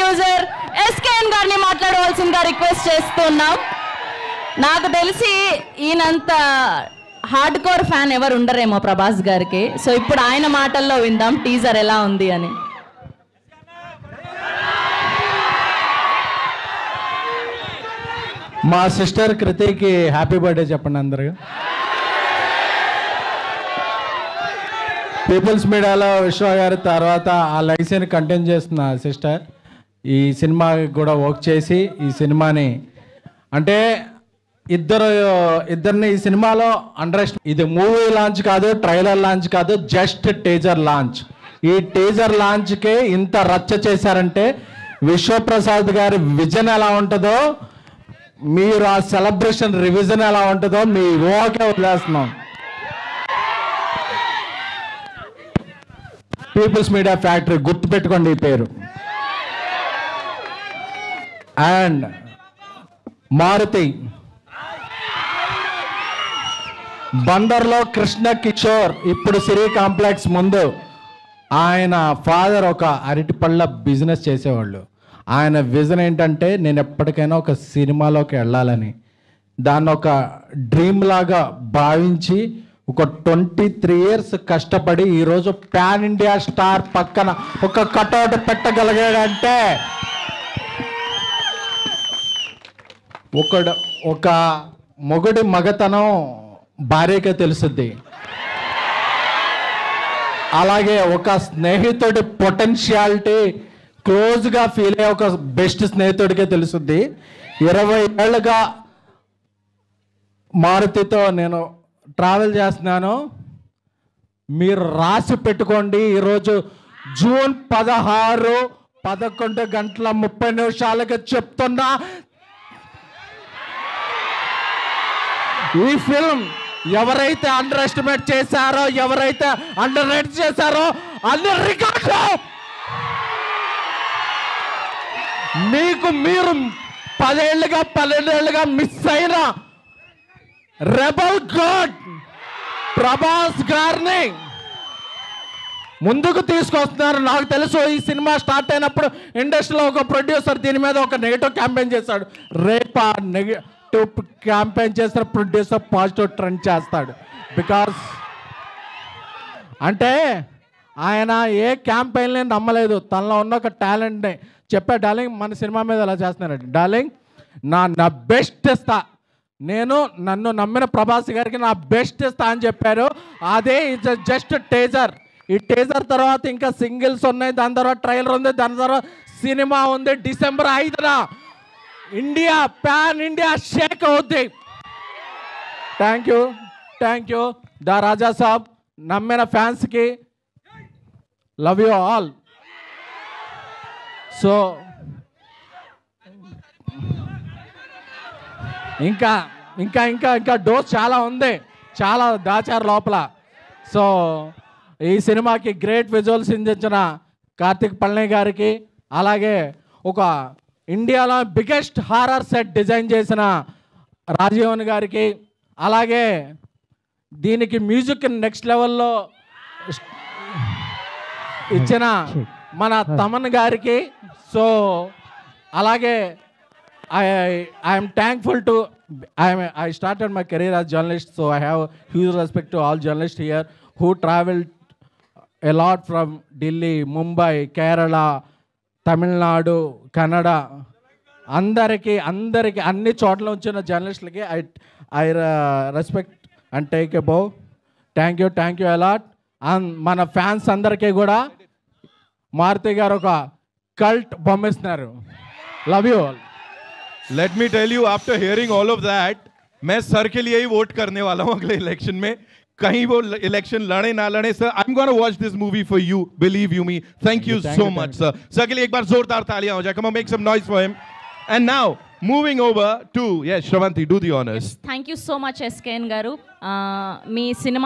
Producer SKN గారిని మాట్లాడవలసిందిగా request చేస్తున్నాం. నాకు తెలిసి ఈయనంత హార్డ్ కోర్ ఫ్యాన్ ఎవరు ఉండరేమో ప్రభాస్ గారికి. సో ఇప్పుడు ఆయన మాటల్లో విందాం టీజర్ ఎలా ఉంది అని. మా సిస్టర్ కృతికి హ్యాపీ బర్త్డే చెప్పండి అందరూ. పీపుల్స్ మీడియాలో విశ్వ గారి తర్వాత ఆ లైసెన్ కంటిన్యూ చేస్తున్న సిస్టర్ ఈ సినిమాకి కూడా వర్క్ చేసి ఈ సినిమాని అంటే ఇద్దరిని ఈ సినిమాలో ఇది మూవీ లాంచ్ కాదు, ట్రైలర్ లాంచ్ కాదు, జస్ట్ టీజర్ లాంచ్. ఈ టీజర్ లాంచ్కే ఇంత రచ్చ చేశారంటే విశ్వప్రసాద్ గారి విజన్ ఎలా ఉంటుందో, మీరు ఆ సెలబ్రేషన్ రివిజన్ ఎలా ఉంటుందో మీ ఊహకే వదిలేస్తున్నాం. పీపుల్స్ మీడియా ఫ్యాక్టరీ గుర్తుపెట్టుకోండి ఈ పేరు. అండ్ మారుతి బందర్లో కృష్ణ కిషోర్ ఇప్పుడు సిరి కాంప్లెక్స్ ముందు ఆయన ఫాదర్ ఒక అరటిపళ్ళ బిజినెస్ చేసేవాళ్ళు. ఆయన విజన్ ఏంటంటే నేను ఎప్పటికైనా ఒక సినిమాలోకి వెళ్ళాలని, దాన్ని ఒక డ్రీమ్ లాగా భావించి ఒక 23 years కష్టపడి ఈరోజు పాన్ ఇండియా స్టార్ పక్కన ఒక కటౌట్ పెట్టగలిగాడంటే ఒక మొగుడి మగతనం భార్యకే తెలుస్తుంది. అలాగే ఒక స్నేహితుడి పొటెన్షియాలిటీ క్లోజ్గా ఫీల్ అయ్యే ఒక బెస్ట్ స్నేహితుడికే తెలుస్తుంది. 20 ఏళ్ళుగా మారుతితో నేను ట్రావెల్ చేస్తున్నాను. మీరు రాసి పెట్టుకోండి, ఈరోజు జూన్ 16 11:30 చెప్తున్నా, ఈ ఫిల్మ్ ఎవరైతే అండర్ ఎస్టిమేట్ చేశారో, ఎవరైతే అండర్ రేట్ చేశారో అన్ని రికార్డు మీకు మీరు 12 ఏళ్ళుగా మిస్ అయిన రెబల్ గాడ్ ప్రభాస్ గారిని ముందుకు తీసుకొస్తున్నారు. నాకు తెలుసు ఈ సినిమా స్టార్ట్ అయినప్పుడు ఇండస్ట్రీలో ఒక ప్రొడ్యూసర్ దీని మీద ఒక నెగిటివ్ క్యాంపెయిన్ చేశాడు. రేపు ఆ నెగిటివ్ క్యాంపెయిన్ చేసిన ప్రొడ్యూసర్ పాజిటివ్ ట్రెండ్ చేస్తాడు. బికాస్ అంటే ఆయన ఏ క్యాంపెయిన్ని నమ్మలేదు, తనలో ఉన్న ఒక టాలెంట్ని చెప్పా. డార్లింగ్ మన సినిమా మీద ఎలా చేస్తున్నారండి, డార్లింగ్ నా బెస్ట్ ఇస్తా, నన్ను నమ్మిన ప్రభాస్ గారికి నా బెస్ట్ ఇస్తా అని చెప్పారు. అదే జస్ట్ టేజర్. ఈ టేజర్ తర్వాత ఇంకా సింగిల్స్ ఉన్నాయి, దాని తర్వాత ట్రైలర్ ఉంది, దాని తర్వాత సినిమా ఉంది. December 5న ఇండియా పాన్ ఇండియా షేక్ అవుద్ది. Thank you the Raja Saab. నమ్మిన ఫ్యాన్స్కి లవ్ యూ ఆల్. సో ఇంకా ఇంకా ఇంకా ఇంకా డోస్ చాలా ఉంది, చాలా దాచారు లోపల. సో ఈ సినిమాకి గ్రేట్ విజువల్స్ అందించిన కార్తిక్ పళని గారికి, అలాగే ఒక ఇండియాలో బిగ్గెస్ట్ హారర్ సెట్ డిజైన్ చేసిన రాజీవన్ గారికి, అలాగే దీనికి మ్యూజిక్ నెక్స్ట్ లెవెల్లో ఇచ్చిన మన తమన్ గారికి. సో అలాగే I'm thankful to I started my career as journalist, so I have huge respect to all journalists here who traveled a lot from Delhi, Mumbai, Kerala, Tamil Nadu, Kannada. అందరికీ అన్ని చోట్ల వచ్చిన జర్నలిస్టులకి I respect and take a bow. Thank you a lot. And మన fans అందరికీ కూడా మారుతి గారు ఒక కల్ట్ బొమ్మిస్తున్నారు. Love you all. Let me tell you, after hearing all of that, मैं सर के लिए ही वोट करने वाला हूँ अगले इलेक्शन में. कहीं वो इलेक्शन लड़े ना लड़े sir, I'm going to watch this movie for you, believe you me. Thank you so much sir. Sir के लिए एक बार जोरदार तालियां हो जाए. Come on, make some noise for him. And now moving over to yes, Shravanti, do the honors. Yes, thank you so much SKN garu. Me cinema